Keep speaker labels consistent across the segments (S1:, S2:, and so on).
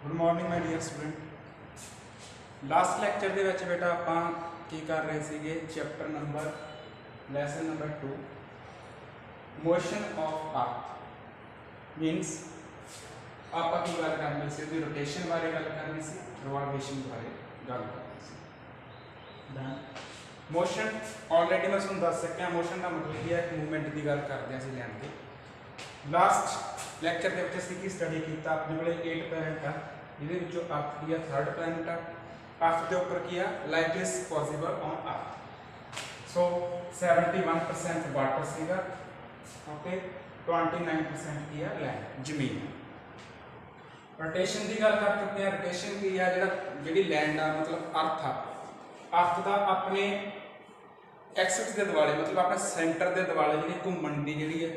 S1: Good morning my dear student. Last lecture ਦੇ ਵਿੱਚ ਬੇਟਾ ਆਪਾਂ ਕੀ ਕਰ ਰਹੇ ਸੀਗੇ chapter number lesson number 2 motion of earth means ਆਪਾਂ ਕੀ ਗੱਲ ਕਰਨੀ ਸੀ ਉਹਦੀ ਰੋਟੇਸ਼ਨ ਬਾਰੇ ਗੱਲ ਕਰਨੀ ਸੀ ਰਿਵੋਲੂਸ਼ਨ ਬਾਰੇ ਗੱਲ ਕਰਨੀ ਸੀ। ਡਨ मोशन ऑलरेडी मैं ਤੁਹਾਨੂੰ ਦੱਸ ਸਕਿਆ मोशन ਦਾ ਮਤਲਬ ਕੀ ਹੈ ਇੱਕ ਮੂਵਮੈਂਟ ਦੀ ਗੱਲ ਕਰਦੇ ਹਾਂ ਅਸੀਂ ਲੈਣ ਦੀ। ਲਾਸਟ ਲੈਕਚਰ ਦੇ ਵਿੱਚ ਅਸੀਂ ਕੀ ਸਟੱਡੀ ਕੀਤਾ ਆਪਣੇ ਕੋਲੇ 8 ਪਲੈਨਟ ਆ ਜਿਹਦੇ ਵਿੱਚੋਂ ਅਰਥ ਕੀ ਆ ਥਰਡ ਪਲੈਨਟ ਆ। ਅਰਥ ਦੇ ਉੱਪਰ ਕੀ ਆ ਲਾਈਫ ਇਜ਼ ਪੋਸੀਬਲ ਔਨ ਅਰਥ। ਸੋ 71% ਵਾਟਰ ਸੀਗਾ ਓਕੇ 29% ਕੀ ਆ ਲੈਂਡ ਜ਼ਮੀਨ। रोटेशन की गल कर चुके हैं। रोटेशन की है जी लैंड आ मतलब अर्थ का अपने एक्सिस के दुआले मतलब अपने सेंटर के दुआले जी घूमन की जी है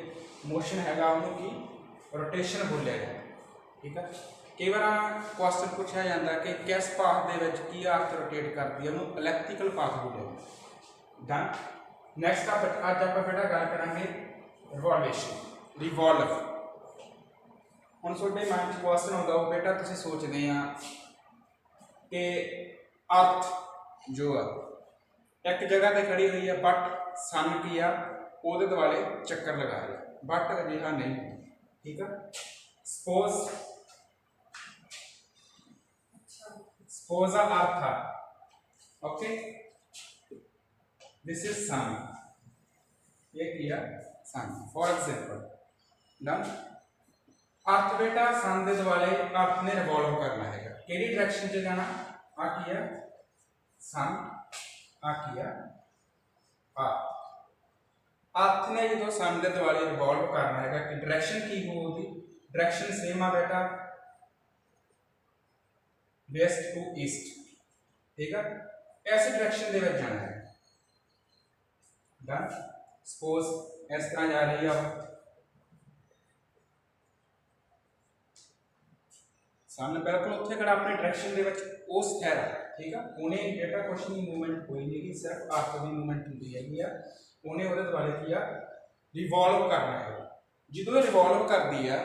S1: मोशन है उन्होंने की रोटेशन बोलिया गया। ठीक है कई बार क्वेश्चन पूछा जाता है कि किस पाथ की अर्थ रोटेट करती है उन्होंने इलैक्ट्रिकल पाथ बोलिया। डन नैक्सट अज आप बेटा गल करांगे रिवॉल्वेशन रिवॉल्व। ਹੁਣ ਤੁਹਾਡੇ ਮਾਈਂਡ 'ਚ ਕੁਐਸਚਨ ਆਉਂਦਾ ਉਹ ਬੇਟਾ ਤੁਸੀਂ ਸੋਚਦੇ ਆ ਕਿ ਅਰਥ ਜੋ ਆ ਇੱਕ ਜਗ੍ਹਾ ਤੇ ਖੜੀ ਹੋਈ ਹੈ ਬਟ ਸਨ ਕੀ ਆ ਉਹਦੇ ਦੁਆਲੇ ਚੱਕਰ ਲਗਾ ਰਿਹਾ ਬਟ ਅਜਿਹਾ ਨਹੀਂ। ਠੀਕ ਆ ਸਪੋਜ਼ ਆ ਅਰਥ ਆ ਓਕੇ ਦਿਸ ਇਜ਼ सन ਇਹ ਕੀ ਆ सन फॉर एग्जांपल। डन अर्थ बेटा सन के दुआले अर्थ ने रिवॉल्व करना है कि डायरेक्शन च जाना आ की है सन आ की है अर्थ ने जो सन के दुआले रिवॉल्व करना है कि डायरेक्शन की होगी डायरेक्शन सेम आ बेटा वेस्ट टू ईस्ट। ठीक है इस डायरेक्शन के जाना है। डन सपोज इस तरह जा रही है सन बिल्कुल उत्थे खड़ा अपने डायरेक्शन के उस स्थिर है। ठीक है उन्हें बेटा कुछ नहीं मूवमेंट कोई नहीं सिर्फ अर्थ की मूवमेंट होती है उन्हें वो दुआले की रिवॉल्व करना है। जो रिवॉल्व करती है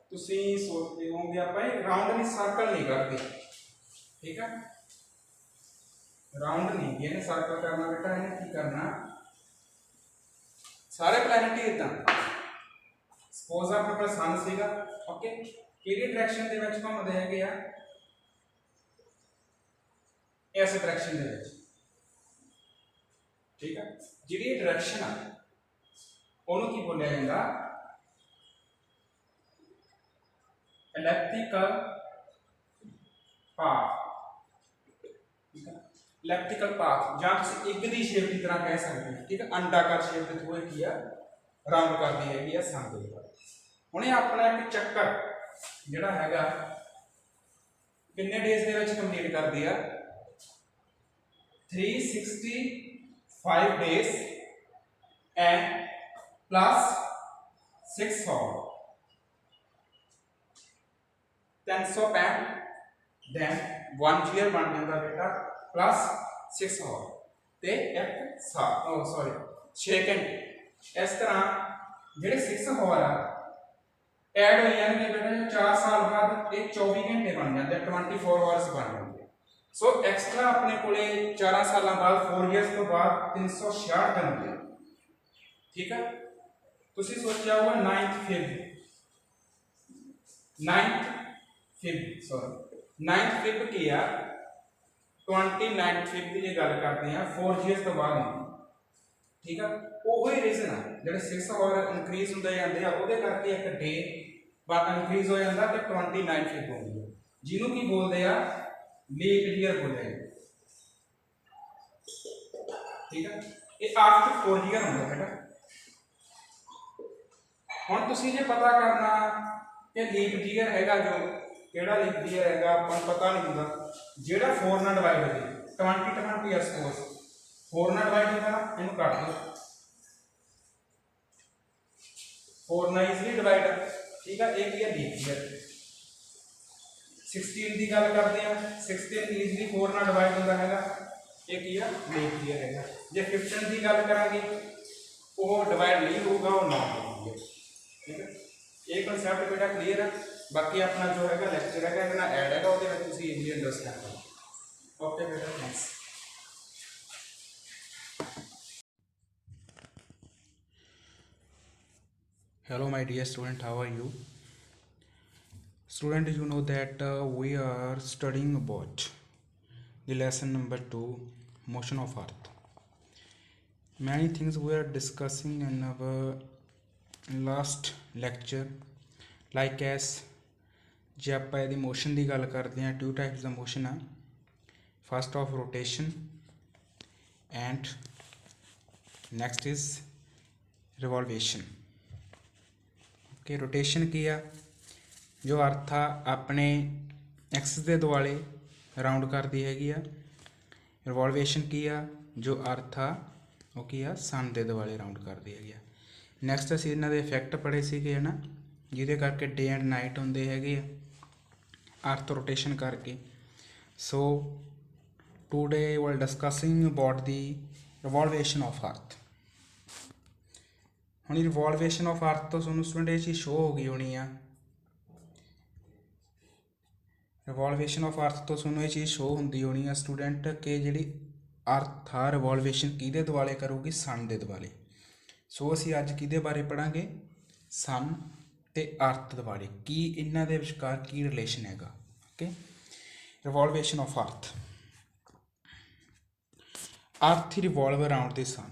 S1: तुसी सोचते होंगे आप राउंड नहीं सर्कल नहीं करते। ठीक है राउंड नहीं इन्हें सर्कल करना बेटा इन्हें की करना सारे प्लैनेट ही इदा सपोज अपने पास सन सीगा ओके ਕਿਹੜੀ ਡਾਇਰੈਕਸ਼ਨ ਦੇ ਵਿੱਚ ਘੁੰਮਦੇ ਹੈਗੇ ਆ ਇਸ ਡਾਇਰੈਕਸ਼ਨ ਦੇ ਵਿੱਚ। ਠੀਕ ਹੈ ਜਿਹੜੀ ਡਾਇਰੈਕਸ਼ਨ ਆ ਉਹਨੂੰ ਕੀ ਬੋਲਿਆ ਜਾਂਦਾ ਇਲੈਕਟ੍ਰੀਕਲ ਪਾਥ। ਠੀਕ ਹੈ ਇਲੈਕਟ੍ਰੀਕਲ ਪਾਥ ਜਾਂ ਤੁਸੀਂ ਇੱਕ ਦੀ ਸ਼ੇਪ ਦੀ ਤਰ੍ਹਾਂ ਕਹਿ ਸਕਦੇ ਹੋ। ਠੀਕ ਹੈ ਅੰਡਾਕਾਰ ਸ਼ੇਪ ਦੇ ਥਰੂ ਕੀ ਆ ਰਾਉਂਡ ਕਰਦੀ ਹੈਗੀ ਆ सन ਦੇ ਉੱਪਰ। ਹੁਣ ਇਹ ਆਪਣਾ ਇੱਕ ਚੱਕਰ ਜਿਹੜਾ ਹੈਗਾ ਕਿੰਨੇ ਡੇਜ਼ ਦੇ ਵਿੱਚ ਕੰਪਲੀਟ ਕਰਦੀ ਆ 365 days and plus 6 hour 365 then 1 year ਬਣ ਜਾਂਦਾ ਬੇਟਾ ਪਲੱਸ 6 ਆਵਰ ਤੇ ਇੱਕ ਸੌਰੀ 6 ਘੰਟੇ। ਇਸ ਤਰ੍ਹਾਂ ਜਿਹੜੇ 6 ਆਵਰ ਆ ਐਡ ਹੋ ਜਾਣਗੇ ਬੇਟਾ 4 ਸਾਲ ਬਾਅਦ ਇਹ 24 ਘੰਟੇ ਬਣ ਜਾਂਦੇ 24 ਆਵਰਸ ਬਣ ਜਾਂਦੇ। ਸੋ ਐਕਸਟਰਾ ਆਪਣੇ ਕੋਲੇ 4 ਸਾਲਾਂ ਬਾਅਦ 4 ਇਅਰਸ ਤੋਂ ਬਾਅਦ 366 ਦਿਨ ਹੁੰਦੇ। ਠੀਕ ਹੈ ਤੁਸੀਂ ਸੋਚਿਆ ਹੋਊਗਾ 9th Feb ਕੀ ਆ 29th Feb ਦੀ ਜੇ ਗੱਲ ਕਰਦੇ ਆ 4 ਇਅਰਸ ਤੋਂ ਬਾਅਦ ਹੁੰਦੀ। ठीक है ਉਹੀ ਰੀਜ਼ਨ ਆ ਜਿਹੜੇ 6 ਆਵਰ ਇਨਕਰੀਜ਼ ਹੁੰਦੇ ਜਾਂਦੇ ਆ ਉਹਦੇ ਕਰਕੇ ਇੱਕ ਡੇ ਬਾਅਦ ਇਨਕਰੀਜ਼ ਹੋ ਜਾਂਦਾ ਤੇ 29 Feb ਹੁੰਦੀ ਹੈ ਜਿਹਨੂੰ ਕੀ ਬੋਲਦੇ ਆ ਲੀਪ ਈਅਰ ਬੋਲਦੇ ਆ। ਠੀਕ ਹੈ ਇਹ ਆਫਟਰ 4 ਈਅਰ ਹੁੰਦਾ ਬੇਟਾ। ਹੁਣ ਤੁਸੀਂ ਜੇ ਪਤਾ ਕਰਨਾ ਕਿ ਲੀਪ ਈਅਰ ਹੈਗਾ ਜੋ ਕਿਹੜਾ ਲੀਪ ਈਅਰ ਹੈਗਾ ਆਪਾਂ ਨੂੰ ਪਤਾ ਨਹੀਂ ਹੁੰਦਾ ਜਿਹੜਾ 4 ਨਾਲ ਡਿਵਾਈਡ ਹੋ ਜਾਏ 20 ਸਪੋਜ਼ 4 ਨਾਲ डिवाइड होगा ना इन्हों काट दो 4 ਨਾਲ इजीली डिवाइड। ठीक है एक ही है लीप ईयर। 16 की गल करते हैं 16 इजीली 4 ਨਾਲ डिवाइड होता है एक ही है लीप ईयर है। जो 15 की गल करांगे वो डिवाइड नहीं होगा वो 9 होगी। ठीक है ये कंसेप्ट बेटा क्लीयर है। बाकी अपना जो है लैक्चर है ऐड है वो ईजीली अंडरस्टैंड करो। ओके बेटा, thanks. Hello my dear student, how are you? Student, you know that we are studying about the lesson number 2, motion of earth. Many things we are discussing in our last lecture, like as ਜੇ ਆਪਾਂ ਇਹਦੀ motion ਦੀ ਗੱਲ ਕਰਦੇ ਹਾਂ, 2 types ਦਾ motion ਆ। First of rotation and next is revolution. Okay, rotation ਕੀ ਆ? ਜੋ ਅਰਥ ਆ ਆਪਣੇ ਐਕਸਿਸ ਦੇ ਦੁਆਲੇ ਰਾਊਂਡ ਕਰਦੀ ਹੈਗੀ ਆ। ਰਿਵੋਲਵੇਸ਼ਨ ਕੀ ਆ? ਜੋ ਅਰਥ ਆ ਉਹ ਕੀ ਆ? ਸਨ ਦੇ ਦੁਆਲੇ ਰਾਊਂਡ ਕਰਦੀ ਹੈਗੀ ਆ। ਨੈਕਸਟ ਅਸੀਂ ਇਹਨਾਂ ਦੇ ਇਫੈਕਟ ਪੜ੍ਹੇ ਸੀਗੇ ਹੈ ਨਾ, ਜਿਹਦੇ ਕਰਕੇ ਡੇ ਐਂਡ ਨਾਈਟ ਹੁੰਦੇ ਹੈਗੇ ਆ अर्थ रोटेशन करके। So today we are discussing about the revolvation of earth। ਹੁਣ ਰਿਵੋਲਵੇਸ਼ਨ ਆਫ ਅਰਥ ਤੋਂ ਤੁਹਾਨੂੰ ਸਟੂਡੈਂਟ ਇਹ ਚੀਜ਼ ਸ਼ੋ ਹੋ ਗਈ ਹੋਣੀ ਆ। ਰਿਵੋਲਵੇਸ਼ਨ ਆਫ ਅਰਥ ਤੋਂ ਤੁਹਾਨੂੰ ਇਹ ਚੀਜ਼ ਸ਼ੋ ਹੁੰਦੀ ਹੋਣੀ ਆ ਸਟੂਡੈਂਟ ਕਿ ਜਿਹੜੀ ਅਰਥ ਆ ਰਿਵੋਲਵੇਸ਼ਨ ਕਿਹਦੇ ਦੁਆਲੇ ਕਰੂਗੀ? ਸਨ ਦੇ ਦੁਆਲੇ। ਸੋ ਅਸੀਂ ਅੱਜ ਕਿਹਦੇ ਬਾਰੇ ਪੜਾਂਗੇ? ਸਨ ਤੇ ਅਰਥ ਦੇ ਬਾਰੇ। ਕੀ ਇਹਨਾਂ ਦੇ ਵਿਚਕਾਰ ਕੀ ਰਿਲੇਸ਼ਨ ਹੈਗਾ? ਓਕੇ, ਰਿਵੋਲਵੇਸ਼ਨ ਆਫ ਅਰਥ ਹੀ ਰਿਵੋਲਵ ਅਰਾਊਂਡ ਦੇ ਸਨ।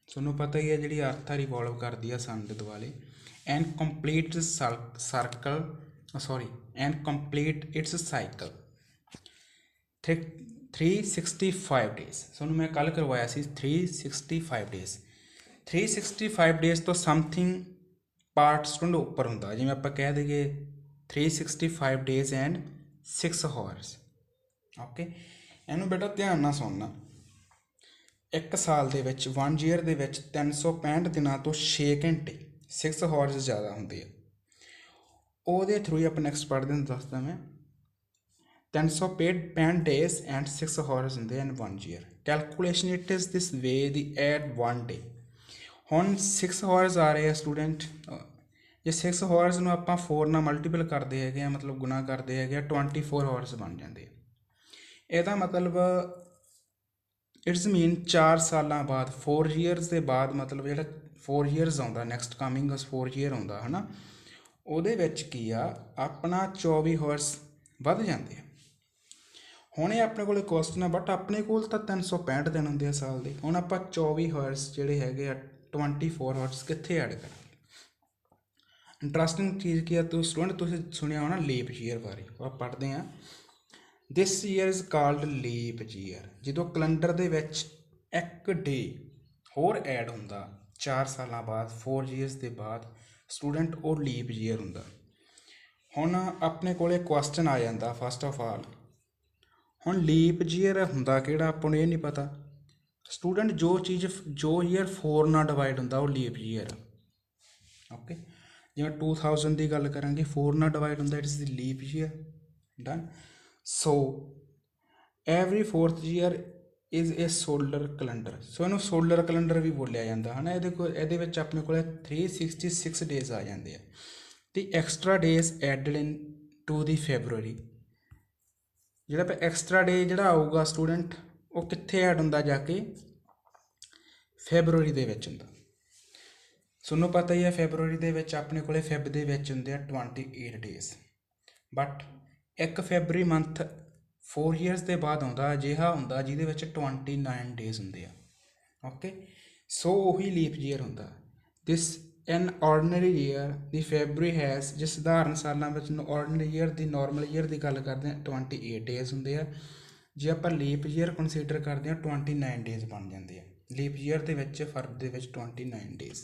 S1: ਤੁਹਾਨੂੰ ਪਤਾ ਹੀ ਹੈ ਜਿਹੜੀ ਅਰਥ ਆ ਰਿਵੋਲਵ ਕਰਦੀ ਆ ਸਨ ਦੇ ਦੁਆਲੇ and complete circle and complete it's cycle 365 days. ਤੁਹਾਨੂੰ ਮੈਂ ਕੱਲ ਕਰਵਾਇਆ ਸੀ 365 ਡੇਜ਼। 365 ਡੇਜ਼ ਤੋਂ ਸਮਥਿੰਗ ਪਾਰਟ ਸਟੂਡੈਂਟ ਉੱਪਰ ਹੁੰਦਾ, ਜਿਵੇਂ ਆਪਾਂ ਕਹਿ ਦਈਏ 365 ਡੇਜ਼ ਐਂਡ 6 ਹਾਵਰਸ। ਓਕੇ, ਇਹਨੂੰ ਬੇਟਾ ਧਿਆਨ ਨਾਲ ਸੁਣਨਾ। ਇੱਕ ਸਾਲ ਦੇ ਵਿੱਚ 1 ਈਅਰ ਦੇ ਵਿੱਚ 365 ਦਿਨਾਂ ਤੋਂ 6 ਘੰਟੇ 6 ਹਾਵਰਸ ਜ਼ਿਆਦਾ ਹੁੰਦੇ ਆ। ਉਹਦੇ ਥਰੂ ਹੀ ਆਪਾਂ ਨੈਕਸਟ ਪੜ੍ਹਦੇ ਹਾਂ, ਦੱਸਦਾ ਮੈਂ। 365 ਡੇਜ਼ ਐਂਡ 6 ਹਾਵਰਸ ਹੁੰਦੇ and 1 year. Calculation it is this way the at 1 day. ਹੁਣ 6 ਹਾਵਰਸ ਆ ਰਹੇ ਆ ਸਟੂਡੈਂਟ। ਜੇ 6 ਹਾਵਰਸ ਨੂੰ ਆਪਾਂ 4 ਨਾਲ ਮਲਟੀਪਲ ਕਰਦੇ ਹੈਗੇ ਆ, ਮਤਲਬ ਗੁਣਾ ਕਰਦੇ ਹੈਗੇ ਆ, 24 ਹਾਵਰਸ ਬਣ ਜਾਂਦੇ ਆ। ਇਹਦਾ ਮਤਲਬ ਇਟਸ ਮੀਨ 4 ਸਾਲਾਂ ਬਾਅਦ 4 ਈਅਰਸ ਦੇ ਬਾਅਦ, ਮਤਲਬ ਜਿਹੜਾ 4 ਈਅਰਸ ਆਉਂਦਾ ਨੈਕਸਟ ਕਮਿੰਗ 4 ਈਅਰ ਆਉਂਦਾ ਹੈ ਨਾ, ਉਹਦੇ ਵਿੱਚ ਕੀ ਆ ਆਪਣਾ 24 ਹਾਵਰਸ ਵੱਧ ਜਾਂਦੇ ਆ। ਹੁਣ ਇਹ ਆਪਣੇ ਕੋਲ ਕੁਐਸਚਨ ਆ, ਬਟ ਆਪਣੇ ਕੋਲ ਤਾਂ 365 ਦਿਨ ਹੁੰਦੇ ਆ ਸਾਲ ਦੇ। ਹੁਣ ਆਪਾਂ 24 ਹਾਵਰਸ ਜਿਹੜੇ ਹੈਗੇ ਆ 24 ਹਾਵਰਸ ਕਿੱਥੇ ਐਡ ਕਰਾਂਗੇ? ਇੰਟਰਸਟਿੰਗ ਚੀਜ਼ ਕੀ ਆ? ਸਟੂਡੈਂਟ ਤੁਸੀਂ ਸੁਣਿਆ ਹੋਣਾ ਲੀਪ ਈਅਰ ਬਾਰੇ, ਆਪਾਂ ਪੜ੍ਹਦੇ ਹਾਂ। ਦਿਸ year is called leap year. ਜਦੋਂ ਕੈਲੰਡਰ ਦੇ ਵਿੱਚ ਇੱਕ ਡੇ ਹੋਰ ਐਡ ਹੁੰਦਾ 4 ਸਾਲਾਂ ਬਾਅਦ, 4 ਈਅਰਸ ਦੇ ਬਾਅਦ ਸਟੂਡੈਂਟ, ਉਹ ਲੀਪ ਈਅਰ ਹੁੰਦਾ। ਹੁਣ ਆਪਣੇ ਕੋਲ ਕੁਐਸਚਨ ਆ ਜਾਂਦਾ ਫਸਟ ਆਫ ਆਲ, ਹੁਣ ਲੀਪ ਈਅਰ ਹੁੰਦਾ ਕਿਹੜਾ? ਆਪਾਂ ਨੂੰ ਇਹ ਨਹੀਂ ਪਤਾ ਸਟੂਡੈਂਟ। ਜੋ ਈਅਰ 4 ਨਾਲ ਡਿਵਾਈਡ ਹੁੰਦਾ ਉਹ ਲੀਪ ਈਅਰ। ਓਕੇ, ਜਿਵੇਂ 2000 ਦੀ ਗੱਲ ਕਰਾਂਗੇ 4 ਨਾਲ ਡਿਵਾਈਡ ਹੁੰਦਾ, it is the leap year. Done. So every 4th year is a solar calendar. So ਇਹਨੂੰ ਸੋਲਰ ਕੈਲੰਡਰ ਵੀ ਬੋਲਿਆ ਜਾਂਦਾ ਹੈ ਨਾ। ਇਹਦੇ ਵਿੱਚ ਆਪਣੇ ਕੋਲ 366 ਡੇਜ਼ ਆ ਜਾਂਦੇ ਆ ਅਤੇ extra days added into the February. ਜਿਹੜਾ ਐਕਸਟਰਾ ਡੇ ਜਿਹੜਾ ਆਊਗਾ ਸਟੂਡੈਂਟ, ਉਹ ਕਿੱਥੇ ਐਡ ਹੁੰਦਾ? ਜਾ ਕੇ ਫੈਬਰਰੀ ਦੇ ਵਿੱਚ ਹੁੰਦਾ। ਤੁਹਾਨੂੰ ਪਤਾ ਹੀ ਹੈ ਫੈਬਰਰੀ ਦੇ ਵਿੱਚ ਆਪਣੇ ਕੋਲ ਫੈਬ ਦੇ ਵਿੱਚ ਹੁੰਦੇ ਆ 28 days, but 1 February month 4 years ਦੇ ਬਾਅਦ ਆਉਂਦਾ, ਅਜਿਹਾ ਹੁੰਦਾ ਜਿਹਦੇ ਵਿੱਚ 29 ਡੇਜ਼ ਹੁੰਦੇ ਆ। ਓਕੇ, ਸੋ ਉਹੀ ਲੀਪ ਈਅਰ ਹੁੰਦਾ। ਦਿਸ ਐਨ ordinary year the February has, ਜੇ ਸਧਾਰਨ ਸਾਲਾਂ ਵਿੱਚ ਆਰਡੀਨਰੀ ਈਅਰ ਦੀ, ਨੋਰਮਲ ਈਅਰ ਦੀ ਗੱਲ ਕਰਦੇ ਹਾਂ 28 ਡੇਜ਼ ਹੁੰਦੇ ਆ। ਜੇ ਆਪਾਂ ਲੀਪ ਈਅਰ ਕੰਸੀਡਰ ਕਰਦੇ ਹਾਂ 29 ਡੇਜ਼ ਬਣ ਜਾਂਦੇ ਆ। ਲੀਪ ਈਅਰ ਦੇ ਵਿੱਚ ਫਰਕ ਦੇ ਵਿੱਚ 29 ਡੇਜ਼।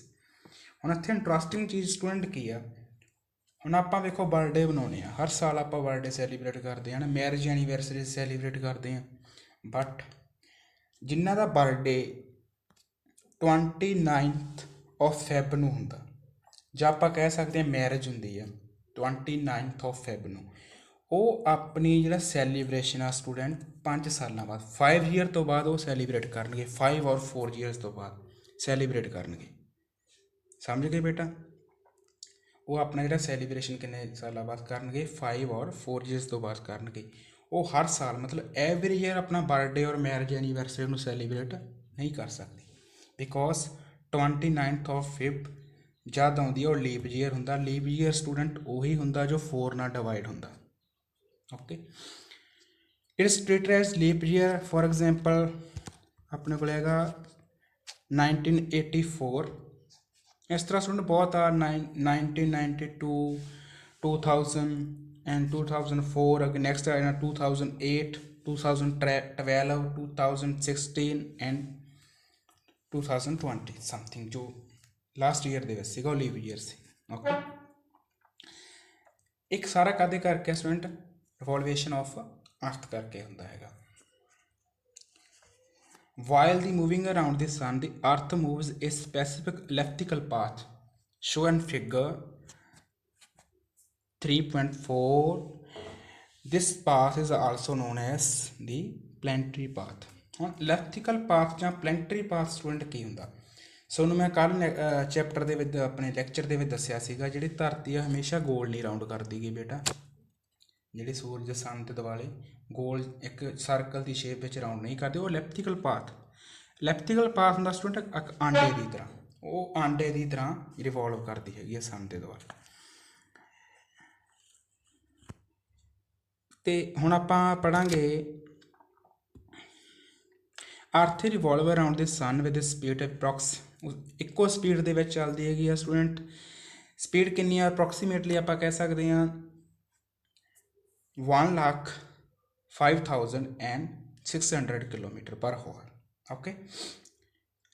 S1: ਹੁਣ ਇੱਥੇ ਇੰਟਰਸਟਿੰਗ ਚੀਜ਼ ਸਟੂਡੈਂਟ ਕੀ ਆ? ਹੁਣ ਆਪਾਂ ਵੇਖੋ ਬਰਥਡੇ ਬਣਾਉਂਦੇ ਹਾਂ, ਹਰ ਸਾਲ ਆਪਾਂ ਬਰਥਡੇ ਸੈਲੀਬ੍ਰੇਟ ਕਰਦੇ ਹਾਂ ਨਾ, ਮੈਰਿਜ ਐਨੀਵਰਸਰੀ ਸੈਲੀਬ੍ਰੇਟ ਕਰਦੇ ਹਾਂ। ਬਟ ਜਿਨ੍ਹਾਂ ਦਾ ਬਰਥਡੇ 29th ਆਫ ਫੈਬ ਨੂੰ ਹੁੰਦਾ, ਜਾਂ ਆਪਾਂ ਕਹਿ ਸਕਦੇ ਹਾਂ ਮੈਰਿਜ ਹੁੰਦੀ ਆ 29th ਆਫ ਫੈਬ ਨੂੰ, ਉਹ ਆਪਣੀ ਜਿਹੜਾ ਸੈਲੀਬ੍ਰੇਸ਼ਨ ਆ ਸਟੂਡੈਂਟ 5 ਸਾਲਾਂ ਬਾਅਦ 5 ਈਅਰ ਤੋਂ ਬਾਅਦ ਉਹ ਸੈਲੀਬ੍ਰੇਟ ਕਰਨਗੇ। 5 ਔਰ 4 ਈਅਰਸ ਤੋਂ ਬਾਅਦ ਸੈਲੀਬ੍ਰੇਟ ਕਰਨਗੇ। ਸਮਝ ਗਏ ਬੇਟਾ? ਉਹ ਆਪਣਾ ਜਿਹੜਾ ਸੈਲੀਬ੍ਰੇਸ਼ਨ ਕਿੰਨੇ ਸਾਲਾਂ ਬਾਅਦ ਕਰਨਗੇ 5 ਔਰ 4 ਈਅਰਸ ਤੋਂ ਬਾਅਦ ਕਰਨਗੇ। ਉਹ ਹਰ ਸਾਲ ਮਤਲਬ ਐਵਰੀ ਈਅਰ ਆਪਣਾ ਬਰਥਡੇ ਔਰ ਮੈਰਿਜ ਐਨੀਵਰਸਰੀ ਨੂੰ ਸੈਲੀਬ੍ਰੇਟ ਨਹੀਂ ਕਰ ਸਕਦੇ, ਬਿਕੋਜ਼ 29th of Feb ਜਦ ਆਉਂਦੀ ਹੈ ਉਹ ਲੀਪ ਈਅਰ ਹੁੰਦਾ। ਲੀਪ ਈਅਰ ਸਟੂਡੈਂਟ ਉਹੀ ਹੁੰਦਾ ਜੋ 4 ਨਾਲ ਡਿਵਾਈਡ ਹੁੰਦਾ। Okay, it's treated as leap year. For example ਆਪਣੇ ਕੋਲ ਹੈਗਾ 1984। ਇਸ ਤਰ੍ਹਾਂ ਸਟੂਡੈਂਟ ਬਹੁਤ ਆ 1992 2000 ਐਂਡ 2004। ਅੱਗੇ ਨੈਕਸਟ ਆ ਜਾਣਾ 2008 2012 2016 ਐਂਡ 2020 ਸਮਥਿੰਗ, ਜੋ ਲਾਸਟ ਈਅਰ ਦੇ ਵਿੱਚ ਸੀਗਾ ਉਹ ਲੀਪ ਈਅਰ ਸੀ। ਓਕੇ, ਇੱਕ ਸਾਰਾ ਕਾਹਦੇ ਕਰਕੇ ਸਟੂਡੈਂਟ ਰਿਵੋਲਵੇਸ਼ਨ ਆਫ ਅਰਥ ਕਰਕੇ ਹੁੰਦਾ ਹੈਗਾ। While the moving around the sun, the earth moves a specific elliptical path shown in figure 3.4. This path is also known as the planetary path. ਹੁਣ ਇਲੈਪਟੀਕਲ ਪਾਥ ਜਾਂ ਪਲੈਨਟਰੀ ਪਾਥ ਸਟੂਡੈਂਟ ਕੀ ਹੁੰਦਾ, ਤੁਹਾਨੂੰ ਮੈਂ ਕੱਲ੍ਹ ਚੈਪਟਰ ਦੇ ਵਿੱਚ ਆਪਣੇ ਲੈਕਚਰ ਦੇ ਵਿੱਚ ਦੱਸਿਆ ਸੀਗਾ, ਜਿਹੜੀ ਧਰਤੀ ਆ ਹਮੇਸ਼ਾ ਗੋਲ ਨਹੀਂ ਰਾਊਂਡ ਕਰਦੀ ਗਈ ਬੇਟਾ। ਜਿਹੜੀ ਸੂਰਜ ਸਨ ਦੇ ਦੁਆਲੇ ਗੋਲ ਇੱਕ ਸਰਕਲ ਦੀ ਸ਼ੇਪ ਵਿੱਚ ਰਾਊਂਡ ਨਹੀਂ ਕਰਦੇ, ਉਹ ਇਲੈਪਟੀਕਲ ਪਾਥ। ਇਲੈਪਟੀਕਲ ਪਾਥ ਹੁੰਦਾ ਸਟੂਡੈਂਟ ਇੱਕ ਆਂਡੇ ਦੀ ਤਰ੍ਹਾਂ, ਉਹ ਆਂਡੇ ਦੀ ਤਰ੍ਹਾਂ ਰਿਵੋਲਵ ਕਰਦੀ ਹੈਗੀ ਹੈ ਸਨ ਦੇ ਦੁਆਲੇ। ਤੇ ਹੁਣ ਆਪਾਂ ਪੜ੍ਹਾਂਗੇ ਅਰਥ ਰਿਵੋਲਵ ਅਰਾਊਂਡ ਦੇ ਸਨ ਵਿਦ ਸਪੀਡ ਅਪਰੋਕਸ, ਇੱਕੋ ਸਪੀਡ ਦੇ ਵਿੱਚ ਚੱਲਦੀ ਹੈਗੀ ਆ ਸਟੂਡੈਂਟ। ਸਪੀਡ ਕਿੰਨੀ ਆ ਅਪਰੋਕਸੀਮੇਟਲੀ ਆਪਾਂ ਕਹਿ ਸਕਦੇ ਹਾਂ 1,05,600 ਕਿਲੋਮੀਟਰ ਪਰ ਹਾਵਰ। ਓਕੇ,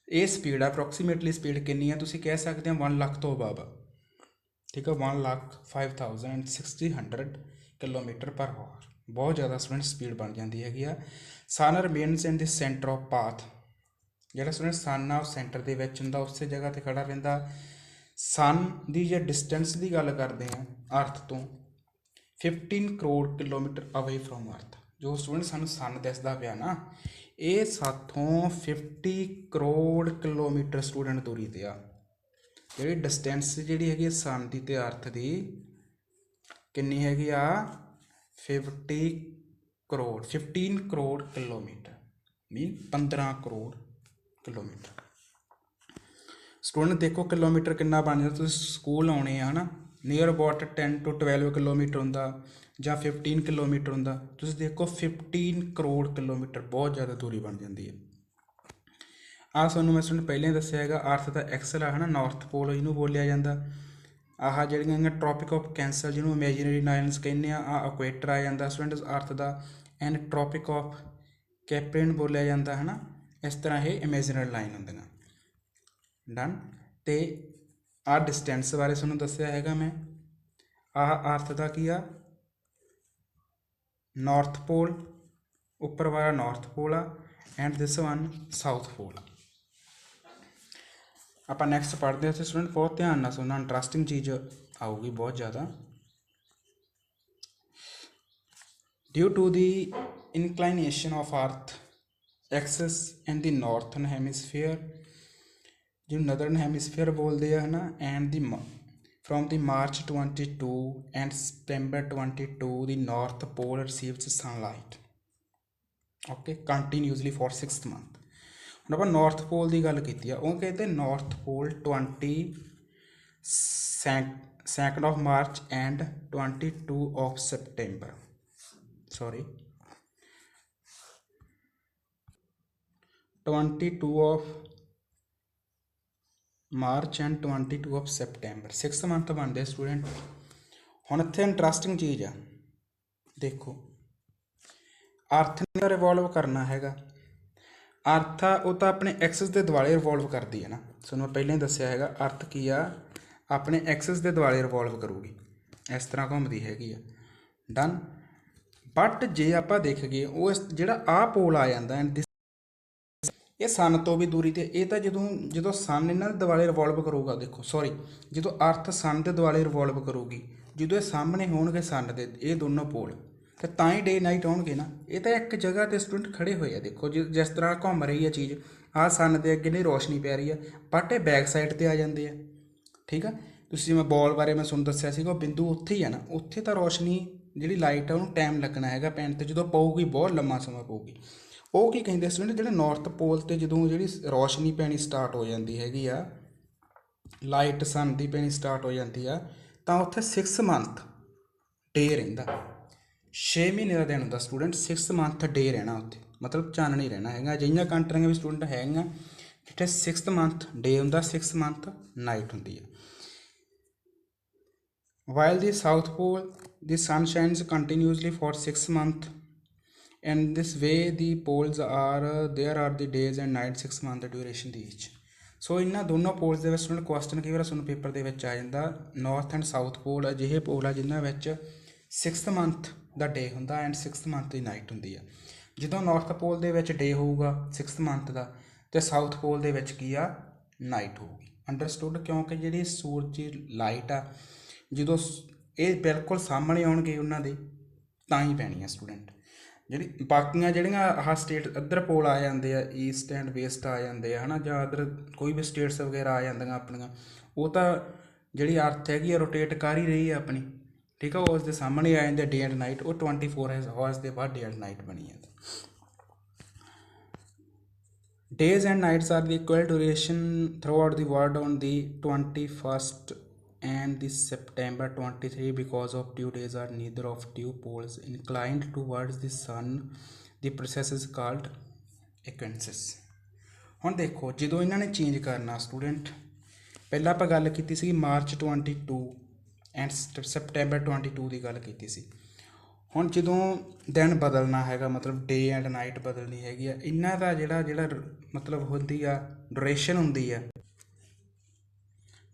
S1: ਇਹ ਸਪੀਡ ਆ ਅਪਰੋਕਸੀਮੇਟਲੀ ਸਪੀਡ ਕਿੰਨੀ ਆ ਤੁਸੀਂ ਕਹਿ ਸਕਦੇ ਹੋ 1 ਲੱਖ ਤੋਂ ਅਬਵ। ਠੀਕ ਆ, 1,05,600 ਕਿਲੋਮੀਟਰ ਪਰ ਹਾਵਰ, ਬਹੁਤ ਜ਼ਿਆਦਾ ਸਟੂਡੈਂਟ ਸਪੀਡ ਬਣ ਜਾਂਦੀ ਹੈਗੀ ਆ। ਸਨ remains in the centre of path, ਜਿਹੜਾ ਸਟੂਡੈਂਟ ਸਨ ਆ ਉਹ ਸੈਂਟਰ ਦੇ ਵਿੱਚ ਹੁੰਦਾ, ਉਸੇ ਜਗ੍ਹਾ 'ਤੇ ਖੜਾ ਰਹਿੰਦਾ। ਸਨ ਦੀ ਜੇ ਡਿਸਟੈਂਸ ਦੀ ਗੱਲ ਕਰਦੇ ਹਾਂ ਅਰਥ ਤੋਂ 15 ਕਰੋੜ ਕਿਲੋਮੀਟਰ ਅਵੇ ਫਰੋਮ ਅਰਥ, ਜੋ ਸਟੂਡੈਂਟ ਸਾਨੂੰ ਸਨ ਦਿਸਦਾ ਪਿਆ ਨਾ, ਇਹ ਸਾਥੋਂ 50 ਕਰੋੜ ਕਿਲੋਮੀਟਰ ਸਟੂਡੈਂਟ ਦੂਰੀ 'ਤੇ ਆ। ਜਿਹੜੀ ਡਿਸਟੈਂਸ ਜਿਹੜੀ ਹੈਗੀ ਸਨ ਦੀ ਅਤੇ ਅਰਥ ਦੀ ਕਿੰਨੀ ਹੈਗੀ ਆ 15 ਕਰੋੜ ਕਿਲੋਮੀਟਰ, ਮੀਨ 15 ਕਰੋੜ ਕਿਲੋਮੀਟਰ। ਸਟੂਡੈਂਟ ਦੇਖੋ ਕਿਲੋਮੀਟਰ ਕਿੰਨਾ ਬਣ ਜਾਂਦਾ, ਤੁਸੀਂ ਸਕੂਲ ਆਉਣੇ ਆ ਨਾ, ਨੀਅਰ ਅਬਾਊਟ 10 to 12 ਕਿਲੋਮੀਟਰ ਹੁੰਦਾ ਜਾਂ 15 ਕਿਲੋਮੀਟਰ ਹੁੰਦਾ। ਤੁਸੀਂ ਦੇਖੋ 15 ਕਰੋੜ ਕਿਲੋਮੀਟਰ, ਬਹੁਤ ਜ਼ਿਆਦਾ ਦੂਰੀ ਬਣ ਜਾਂਦੀ ਹੈ। ਆਹ ਤੁਹਾਨੂੰ ਮੈਂ ਸਟੂਡੈਂਟ ਪਹਿਲਾਂ ਹੀ ਦੱਸਿਆ ਹੈਗਾ, ਅਰਥ ਦਾ ਐਕਸਲ ਆ ਹੈ ਨਾ, ਨਾਰਥ ਪੋਲ ਇਹਨੂੰ ਬੋਲਿਆ ਜਾਂਦਾ। ਆਹ ਜਿਹੜੀਆਂ ਹੈਗੀਆਂ ਟ੍ਰੋਪਿਕ ਆਫ ਕੈਂਸਰ ਜਿਹਨੂੰ ਇਮੈਜੀਨਰੀ ਲਾਈਨਸ ਕਹਿੰਦੇ ਆ, ਆਹ ਇਕੁਏਟਰ ਆ ਜਾਂਦਾ ਸਟੂਡੈਂਟ ਅਰਥ ਦਾ, ਐਂਡ ਟ੍ਰੋਪਿਕ ਆਫ ਕੈਪਰੀਨ ਬੋਲਿਆ ਜਾਂਦਾ ਹੈ ਨਾ। ਇਸ ਤਰ੍ਹਾਂ ਇਹ ਇਮੈਜੀਨਰੀ ਲਾਈਨ ਹੁੰਦੀਆਂ। ਡਨ। ਅਤੇ ਆਹ ਡਿਸਟੈਂਸ ਬਾਰੇ ਤੁਹਾਨੂੰ ਦੱਸਿਆ ਹੈਗਾ ਮੈਂ। ਆਹ ਅਰਥ ਦਾ ਕੀ ਆ ਨਾਰਥ ਪੋਲ, ਉੱਪਰ ਵਾਲਾ ਨਾਰਥ ਪੋਲ ਆ, ਐਂਡ ਦਿਸ ਵਨ ਸਾਊਥ ਪੋਲ ਆ। ਆਪਾਂ ਨੈਕਸਟ ਪੜ੍ਹਦੇ ਹਾਂ ਸਟੂਡੈਂਟ, ਬਹੁਤ ਧਿਆਨ ਨਾਲ ਸੁਣਨਾ, ਇੰਟਰਸਟਿੰਗ ਚੀਜ਼ ਆਊਗੀ ਬਹੁਤ ਜ਼ਿਆਦਾ। ਡਿਊ ਟੂ ਦੀ ਇਨਕਲਾਈਨੇਸ਼ਨ ਆਫ ਅਰਥ ਐਕਸਿਸ ਇਨ ਦੀ ਨਾਰਥਰਨ ਹੈਮੀਸਫੀਅਰ, ਜਿਹਨੂੰ ਨਦਰਨ ਹੈਮੀਸਫੀਅਰ ਬੋਲਦੇ ਆ ਹੈ ਨਾ, and the from the March 22 and September 22 the North Pole receives sunlight, okay, continuously for 6 months। ਹੁਣ ਆਪਾਂ ਨਾਰਥ ਪੋਲ ਦੀ ਗੱਲ ਕੀਤੀ ਆ, ਉਹ ਕਹਿੰਦੇ north pole 22 of March and 22 of September, sorry 22 of March and 22 of September, 6 month ਬਣਦੇ student. ਹੁਣ ਇੱਥੇ ਇੰਟਰਸਟਿੰਗ ਚੀਜ਼ ਆ, ਦੇਖੋ ਅਰਥ ਨੇ ਰਿਵੋਲਵ ਕਰਨਾ ਹੈਗਾ। ਅਰਥ ਆ ਉਹ ਤਾਂ ਆਪਣੇ ਐਕਸਿਸ ਦੇ ਦੁਆਲੇ ਰਿਵੋਲਵ ਕਰਦੀ ਹੈ ਨਾ, ਤੁਹਾਨੂੰ ਮੈਂ ਪਹਿਲਾਂ ਹੀ ਦੱਸਿਆ ਹੈਗਾ। ਅਰਥ ਕੀ ਆ, ਆਪਣੇ ਐਕਸਿਸ ਦੇ ਦੁਆਲੇ ਰਿਵੋਲਵ ਕਰੂਗੀ, ਇਸ ਤਰ੍ਹਾਂ ਘੁੰਮਦੀ ਹੈਗੀ ਆ। ਡਨ। ਬਟ ਜੇ ਆਪਾਂ ਦੇਖ ਗਏ ਉਹ ਜਿਹੜਾ ਆਹ ਪੋਲ ਆ ਜਾਂਦਾ ਇਹ ਸਨ ਤੋਂ ਵੀ ਦੂਰੀ 'ਤੇ, ਇਹ ਤਾਂ ਜਦੋਂ ਸਨ ਇਹਨਾਂ ਦੇ ਦੁਆਲੇ ਰਿਵੋਲਵ ਕਰੂਗਾ, ਦੇਖੋ ਸੌਰੀ ਜਦੋਂ ਅਰਥ ਸਨ ਦੇ ਦੁਆਲੇ ਰਿਵੋਲਵ ਕਰੂਗੀ, ਜਦੋਂ ਇਹ ਸਾਹਮਣੇ ਹੋਣਗੇ ਸਨ ਦੇ ਇਹ ਦੋਨੋਂ ਪੋਲ, ਤੇ ਤਾਂ ਹੀ ਡੇ ਨਾਈਟ ਹੋਣਗੇ ਨਾ। ਇਹ ਤਾਂ ਇੱਕ ਜਗ੍ਹਾ 'ਤੇ ਸਟੂਡੈਂਟ ਖੜੇ ਹੋਏ ਆ, ਦੇਖੋ ਜਿਸ ਤਰ੍ਹਾਂ ਘੁੰਮ ਰਹੀ ਹੈ ਚੀਜ਼, ਆਹ ਸਨ ਦੇ ਅੱਗੇ ਨਹੀਂ ਰੋਸ਼ਨੀ ਪੈ ਰਹੀ ਆ, ਬਟ ਇਹ ਬੈਕ ਸਾਈਡ 'ਤੇ ਆ ਜਾਂਦੇ ਆ। ਠੀਕ ਆ, ਤੁਸੀਂ ਮੈਂ ਬੋਲ ਬਾਰੇ ਮੈਂ ਤੁਹਾਨੂੰ ਦੱਸਿਆ ਸੀਗਾ ਉਹ ਬਿੰਦੂ ਉੱਥੇ ਹੀ ਆ ਨਾ, ਉੱਥੇ ਤਾਂ ਰੋਸ਼ਨੀ ਜਿਹੜੀ ਲਾਈਟ ਆ ਉਹਨੂੰ ਟਾਈਮ ਲੱਗਣਾ ਹੈਗਾ ਪੈਣ ਤੇ, ਜਦੋਂ ਪਊਗੀ ਬਹੁਤ ਲੰਮਾ ਸਮਾਂ ਪਊਗੀ। ਉਹ ਕੀ ਕਹਿੰਦੇ ਸਟੂਡੈਂਟ, ਜਿਹੜੇ ਨਾਰਥ ਪੋਲ ਤੇ ਜਦੋਂ ਜਿਹੜੀ ਰੋਸ਼ਨੀ ਪੈਣੀ ਸਟਾਰਟ ਹੋ ਜਾਂਦੀ ਹੈਗੀ ਆ, ਲਾਈਟ ਸਨ ਦੀ ਪੈਣੀ ਸਟਾਰਟ ਹੋ ਜਾਂਦੀ ਆ, ਤਾਂ ਉੱਥੇ 6 ਮੰਥ ਡੇ ਰਹਿੰਦਾ, 6 ਮਹੀਨੇ ਦਾ ਦਿਨ ਹੁੰਦਾ ਸਟੂਡੈਂਟ, 6 ਮੰਥ ਡੇ ਰਹਿਣਾ ਉੱਥੇ, ਮਤਲਬ ਚਾਨਣ ਹੀ ਰਹਿਣਾ ਹੈਗਾ। ਅਜਿਹੀਆਂ ਕੰਟਰੀਆਂ ਵੀ ਸਟੂਡੈਂਟ ਹੈਗੀਆਂ ਜਿੱਥੇ 6 ਮੰਥ ਡੇ ਹੁੰਦਾ, 6 ਮੰਥ ਨਾਈਟ ਹੁੰਦੀ ਹੈ। While the South Pole, the sun shines continuously for 6 months, and this way the poles are there are the days and nights 6 month duration the each। ਸੋ ਇਹਨਾਂ ਦੋਨੋਂ ਪੋਲਸ ਦੇ ਵਿੱਚ ਤੁਹਾਨੂੰ ਕੁਐਸਚਨ ਕਈ ਵਾਰ ਤੁਹਾਨੂੰ ਪੇਪਰ ਦੇ ਵਿੱਚ ਆ ਜਾਂਦਾ, ਨਾਰਥ ਐਂਡ ਸਾਊਥ ਪੋਲ ਅਜਿਹੇ ਪੋਲ ਆ ਜਿਨ੍ਹਾਂ ਵਿੱਚ 6 ਮੰਥ ਦਾ ਡੇ ਹੁੰਦਾ ਐਂਡ 6 ਮੰਥ ਦੀ ਨਾਈਟ ਹੁੰਦੀ ਆ। ਜਦੋਂ ਨਾਰਥ ਪੋਲ ਦੇ ਵਿੱਚ ਡੇ ਹੋਊਗਾ 6 ਮੰਥ ਦਾ, ਤੇ ਸਾਊਥ ਪੋਲ ਦੇ ਵਿੱਚ ਕੀ ਆ, ਨਾਈਟ ਹੋਊਗੀ। ਅੰਡਰਸਟੂਡ? ਕਿਉਂਕਿ ਜਿਹੜੀ ਸੂਰਜ ਦੀ ਲਾਈਟ ਆ ਜਦੋਂ ਇਹ ਬਿਲਕੁਲ ਸਾਹਮਣੇ ਆਉਣਗੇ ਉਹਨਾਂ ਦੇ ਤਾਂ ਹੀ ਪੈਣੀ ਆ ਸਟੂਡੈਂਟ। ਜਿਹੜੀ ਬਾਕੀਆਂ ਜਿਹੜੀਆਂ ਆਹ ਸਟੇਟ ਇੱਧਰ ਪੋਲ ਆ ਜਾਂਦੇ ਆ, ਈਸਟ ਐਂਡ ਵੈਸਟ ਆ ਜਾਂਦੇ ਆ ਹੈ ਨਾ, ਜਾਂ ਇੱਧਰ ਕੋਈ ਵੀ ਸਟੇਟਸ ਵਗੈਰਾ ਆ ਜਾਂਦੀਆਂ ਆਪਣੀਆਂ, ਉਹ ਤਾਂ ਜਿਹੜੀ ਅਰਥ ਹੈਗੀ ਆ ਰੋਟੇਟ ਕਰ ਹੀ ਰਹੀ ਆ ਆਪਣੀ, ਠੀਕ ਆ, ਉਸ ਦੇ ਸਾਹਮਣੇ ਆ ਜਾਂਦੇ ਡੇ ਐਂਡ ਨਾਈਟ, ਉਹ 24 ਆਵਰਸ ਦੇ ਬਾਅਦ ਡੇ ਐਂਡ ਨਾਈਟ ਬਣੀ ਜਾਂਦੀ। Days and nights are the equal duration throughout the world on the 21st and the September 23 because of due days are neither of two poles inclined towards the sun. The process is called equinox। ਹੁਣ ਦੇਖੋ ਜਦੋਂ ਇਹਨਾਂ ਨੇ change ਕਰਨਾ student, ਪਹਿਲਾਂ ਆਪਾਂ ਗੱਲ ਕੀਤੀ ਸੀ ਮਾਰਚ 22 ਐਂਡ ਸੈਪਟੈਂਬਰ 22 ਦੀ ਗੱਲ ਕੀਤੀ ਸੀ। ਹੁਣ ਜਦੋਂ ਦਿਨ ਬਦਲਣਾ ਹੈਗਾ, ਮਤਲਬ ਡੇ ਐਂਡ ਨਾਈਟ ਬਦਲਣੀ ਹੈਗੀ ਆ, ਇਹਨਾਂ ਦਾ ਜਿਹੜਾ ਮਤਲਬ ਹੁੰਦੀ ਆ ਡਿਊਰੇਸ਼ਨ ਹੁੰਦੀ ਆ,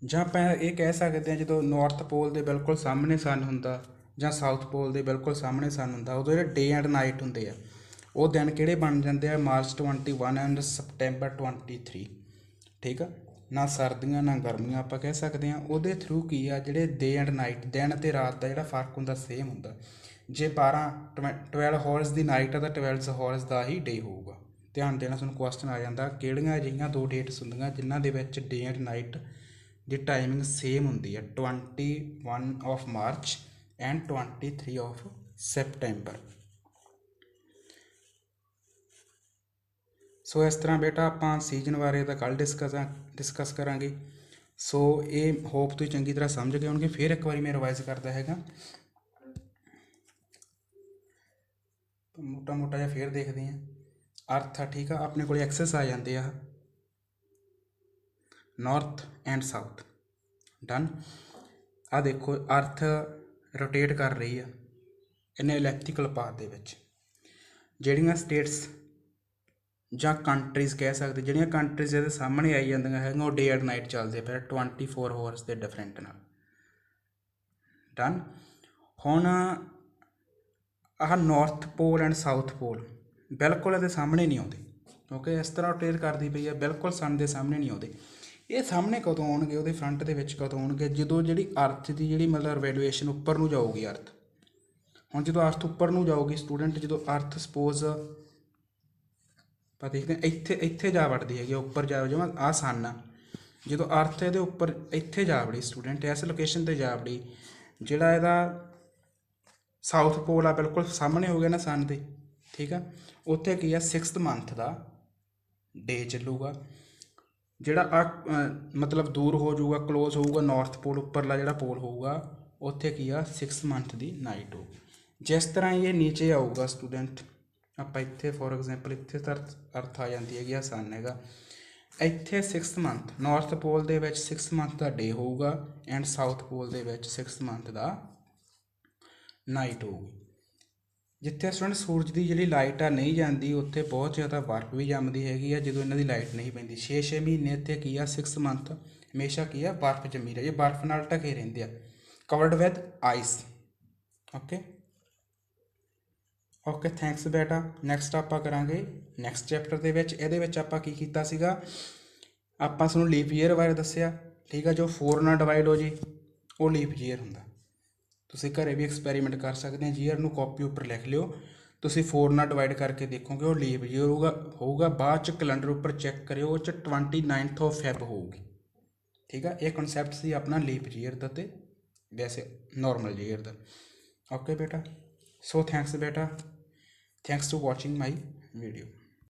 S1: ਜਾਂ ਆਪਾਂ ਇਹ ਕਹਿ ਸਕਦੇ ਹਾਂ ਜਦੋਂ ਨਾਰਥ ਪੋਲ ਦੇ ਬਿਲਕੁਲ ਸਾਹਮਣੇ ਸਨ ਹੁੰਦਾ ਜਾਂ ਸਾਊਥ ਪੋਲ ਦੇ ਬਿਲਕੁਲ ਸਾਹਮਣੇ ਸਨ ਹੁੰਦਾ, ਉਦੋਂ ਜਿਹੜੇ ਡੇ ਐਂਡ ਨਾਈਟ ਹੁੰਦੇ ਆ ਉਹ ਦਿਨ ਕਿਹੜੇ ਬਣ ਜਾਂਦੇ ਆ, ਮਾਰਚ 21 ਐਂਡ ਸਪਟੈਂਬਰ 23, ਠੀਕ ਆ। ਨਾ ਸਰਦੀਆਂ ਨਾ ਗਰਮੀਆਂ ਆਪਾਂ ਕਹਿ ਸਕਦੇ ਹਾਂ। ਉਹਦੇ ਥਰੂ ਕੀ ਆ, ਜਿਹੜੇ ਡੇ ਐਂਡ ਨਾਈਟ, ਦਿਨ ਅਤੇ ਰਾਤ ਦਾ ਜਿਹੜਾ ਫਰਕ ਹੁੰਦਾ ਸੇਮ ਹੁੰਦਾ। ਜੇ 12 ਹਾਵਰਸ ਦੀ ਨਾਈਟ ਆ ਤਾਂ 12 ਹਾਵਰਸ ਦਾ ਹੀ ਡੇ ਹੋਊਗਾ। ਧਿਆਨ ਦੇਣਾ, ਤੁਹਾਨੂੰ ਕੁਐਸਚਨ ਆ ਜਾਂਦਾ ਕਿਹੜੀਆਂ ਅਜਿਹੀਆਂ 2 ਡੇਟਸ ਹੁੰਦੀਆਂ ਜਿਨ੍ਹਾਂ ਦੇ ਵਿੱਚ ਡੇ ਐਂਡ ਨਾਈਟ ਦੀ ਟਾਈਮਿੰਗ ਸੇਮ ਹੁੰਦੀ ਹੈ, 21 of March and 23 of September. So ਇਸ ਤਰ੍ਹਾਂ ਬੇਟਾ ਆਪਾਂ ਸੀਜ਼ਨ ਬਾਰੇ ਤਾਂ ਕੱਲ੍ਹ ਡਿਸਕਸ ਕਰਾਂਗੇ। ਸੋ ਇਹ ਹੋਪ ਤੁਸੀਂ ਚੰਗੀ ਤਰ੍ਹਾਂ ਸਮਝ ਗਏ ਹੋਣਗੇ। ਫਿਰ ਇੱਕ ਵਾਰੀ ਮੈਂ ਰਿਵਾਈਜ਼ ਕਰਦਾ ਹੈਗਾ, ਮੋਟਾ ਜਿਹਾ ਫਿਰ ਦੇਖਦੇ ਹਾਂ। ਅਰਥ ਆ, ਠੀਕ ਆ, ਆਪਣੇ ਕੋਲ ਐਕਸੈਸ ਆ ਜਾਂਦੇ ਆ ਨਾਰਥ ਐਂਡ ਸਾਊਥ, ਡਨ। ਆ ਦੇਖੋ ਅਰਥ ਰੋਟੇਟ ਕਰ ਰਹੀ ਆ ਇਹਨੇ ਇਲੈਪਟੀਕਲ ਪਾਥ ਦੇ ਵਿੱਚ। ਜਿਹੜੀਆਂ ਸਟੇਟਸ ਜਾਂ ਕੰਟਰੀਜ਼ ਕਹਿ ਸਕਦੇ, ਜਿਹੜੀਆਂ ਕੰਟਰੀਜ਼ ਇਹਦੇ ਸਾਹਮਣੇ ਆਈ ਜਾਂਦੀਆਂ ਹੈਗੀਆਂ ਉਹ ਡੇ ਐਂਡ ਨਾਈਟ ਚੱਲਦੇ ਪਏ 24 ਹਾਵਰਸ ਦੇ ਡਿਫਰੈਂਟ ਨਾਲ, ਡਨ। ਹੁਣ ਆਹ ਨਾਰਥ ਪੋਲ ਐਂਡ ਸਾਊਥ ਪੋਲ ਬਿਲਕੁਲ ਇਹਦੇ ਸਾਹਮਣੇ ਨਹੀਂ ਆਉਂਦੇ, ਕਿਉਂਕਿ ਇਸ ਤਰ੍ਹਾਂ ਰੋਟੇਟ ਕਰਦੀ ਪਈ ਆ, ਬਿਲਕੁਲ ਸਨ ਦੇ ਸਾਹਮਣੇ ਨਹੀਂ ਆਉਂਦੇ। ਇਹ ਸਾਹਮਣੇ ਕਦੋਂ ਆਉਣਗੇ, ਉਹਦੇ ਫਰੰਟ ਦੇ ਵਿੱਚ ਕਦੋਂ ਆਉਣਗੇ, ਜਦੋਂ ਜਿਹੜੀ ਅਰਥ ਦੀ ਜਿਹੜੀ ਮਤਲਬ ਰੈਡੀਏਸ਼ਨ ਉੱਪਰ ਨੂੰ ਜਾਊਗੀ ਅਰਥ। ਹੁਣ ਜਦੋਂ ਅਰਥ ਉੱਪਰ ਨੂੰ ਜਾਊਗੀ ਸਟੂਡੈਂਟ, ਜਦੋਂ ਅਰਥ ਸਪੋਜ਼ ਆਪਾਂ ਦੇਖਦੇ ਇੱਥੇ ਜਾ ਵੜਦੀ ਹੈਗੀ ਉੱਪਰ ਜਾ, ਜਿਵੇਂ ਆਹ ਸਨ ਆ, ਜਦੋਂ ਅਰਥ ਇਹਦੇ ਉੱਪਰ ਇੱਥੇ ਜਾ ਵੜੀ ਸਟੂਡੈਂਟ, ਇਸ ਲੋਕੇਸ਼ਨ 'ਤੇ ਜਾ ਵੜੀ, ਜਿਹੜਾ ਇਹਦਾ ਸਾਊਥ ਪੋਲ ਆ ਬਿਲਕੁਲ ਸਾਹਮਣੇ ਹੋ ਗਿਆ ਨਾ ਸਨ ਦੇ, ਠੀਕ ਆ। ਉੱਥੇ ਕੀ ਆ 6 ਮੰਥ ਦਾ ਡੇ ਚੱਲੂਗਾ। ਜਿਹੜਾ ਮਤਲਬ ਦੂਰ ਹੋ ਜਾਊਗਾ, ਕਲੋਜ਼ ਹੋਊਗਾ ਨਾਰਥ ਪੋਲ, ਉੱਪਰਲਾ ਜਿਹੜਾ ਪੋਲ ਹੋਊਗਾ ਉੱਥੇ ਕੀ ਆ 6 ਮੰਥ ਦੀ ਨਾਈਟ ਹੋਊਗੀ। ਜਿਸ ਤਰ੍ਹਾਂ ਇਹ ਨੀਚੇ ਆਊਗਾ ਸਟੂਡੈਂਟ, ਆਪਾਂ ਇੱਥੇ ਫੋਰ ਐਗਜ਼ਾਮਪਲ ਇੱਥੇ ਤਾਂ ਅਰਥ ਆ ਜਾਂਦੀ ਹੈਗੀ ਆ ਸਨ ਹੈਗਾ, ਇੱਥੇ 6 ਮੰਥ ਨਾਰਥ ਪੋਲ ਦੇ ਵਿੱਚ 6 ਮੰਥ ਦਾ ਡੇ ਹੋਊਗਾ ਐਂਡ ਸਾਊਥ ਪੋਲ ਦੇ ਵਿੱਚ 6 ਮੰਥ ਦਾ ਨਾਈਟ ਹੋਊਗੀ। ਜਿੱਥੇ ਸਟੂਡੈਂਟ ਸੂਰਜ ਦੀ ਜਿਹੜੀ ਲਾਈਟ ਆ ਨਹੀਂ ਜਾਂਦੀ, ਉੱਥੇ ਬਹੁਤ ਜ਼ਿਆਦਾ ਬਰਫ਼ ਵੀ ਜੰਮਦੀ ਹੈਗੀ ਆ ਜਦੋਂ ਇਹਨਾਂ ਦੀ ਲਾਈਟ ਨਹੀਂ ਪੈਂਦੀ। 6 ਮਹੀਨੇ ਇੱਥੇ ਕੀ ਆ 6 ਮੰਥ ਹਮੇਸ਼ਾ ਕੀ ਆ ਬਰਫ਼ ਜੰਮੀ ਰਹੀ, ਬਰਫ਼ ਨਾਲ ਢਕੇ ਰਹਿੰਦੇ ਆ, covered with ice. Okay thanks ਬੇਟਾ। ਨੈਕਸਟ ਆਪਾਂ ਕਰਾਂਗੇ ਨੈਕਸਟ ਚੈਪਟਰ ਦੇ ਵਿੱਚ। ਇਹਦੇ ਵਿੱਚ ਆਪਾਂ ਕੀ ਕੀਤਾ ਸੀਗਾ, ਆਪਾਂ ਤੁਹਾਨੂੰ ਲੀਪ ਈਅਰ ਬਾਰੇ ਦੱਸਿਆ, ਠੀਕ ਆ। ਜੋ 4 ਨਾਲ ਡਿਵਾਈਡ ਹੋ ਜੇ ਉਹ ਲੀਪ ਈਅਰ ਹੁੰਦਾ। ਤੁਸੀਂ ਘਰੇ ਵੀ ਐਕਸਪੈਰੀਮੈਂਟ ਕਰ ਸਕਦੇ ਹੋ, ਈਅਰ ਨੂੰ ਕਾਪੀ ਉੱਪਰ ਲਿਖ ਲਿਓ, ਤੁਸੀਂ 4 ਨਾਲ ਡਿਵਾਈਡ ਕਰਕੇ ਦੇਖੋਗੇ ਉਹ ਲੀਪ ਈਅਰ ਹੋਊਗਾ। ਬਾਅਦ 'ਚ ਕੈਲੰਡਰ ਉੱਪਰ ਚੈੱਕ ਕਰਿਓ, ਉਹ 'ਚ 29 ਆਫ ਫੈਬ ਹੋਊਗੀ, ठीक है। ये कॉन्सैप्ट ਸੀ ਆਪਣਾ ਲੀਪ ਈਅਰ ਦਾ ਤੇ ਵੈਸੇ ਨੋਰਮਲ ਈਅਰ ਦਾ। ਓਕੇ ਬੇਟਾ, ਸੋ ਥੈਂक्स बेटा, thanks to watching my video.